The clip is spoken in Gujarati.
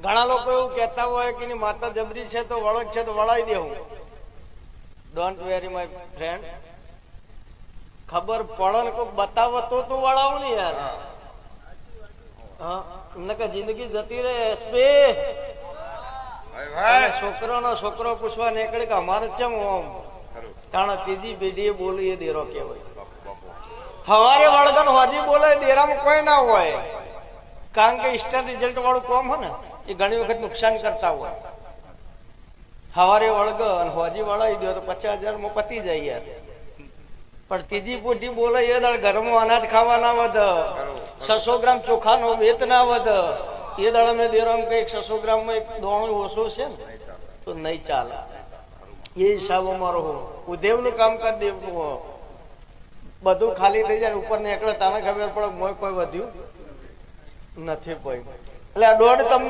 ઘણા લોકો એવું કહેતા હોય કે માતા જબરી છે તો વળગ છે તો વળાવી દેવું. ડોન્ટ વેરી માય ફ્રેન્ડ, ખબર પડે ને કોઈ બતાવો તો તું વળાવું ને યાર. હા, જિંદગી જતી રહે. એસપી છોકરો છોકરો પૂછવા નીકળે કે અમારે છે ઓમ, કારણ ત્રીજી પેઢી બોલી એ દેરો કેવાય. હવારે વળગન હોજી બોલે દેરામાં કોઈ ના હોય, કારણ કે ઇન્સ્ટન્ટ રિઝલ્ટ વાળું કોમ હોય ને એ ઘણી વખત નુકસાન કરતા હોય. હવારે વળગ અને હોજી વળાવી દો તો 50,000 માં પતી જાય યાર. પણ ત્રીજી પેઢી બોલે એ દાળ ઘરમાં અનાજ ખાવા ના વધ, 600 ગ્રામ ચોખા નો વેત ના વધ, એ દાળ અમે દેરામ કઈક 600 ગ્રામ માં એક દોણું ઓછો છે ને તો નહીં ચાલે. એ હિસાબ અમારો હો. ઉદેવ નું કામ કરી દેવું હો, બધું ખાલી થઈ જાય ઉપર નીકળે તમે ખબર પડે મોય કોઈ વધ્યું નથી કોઈ. એટલે આ દોઢ તમને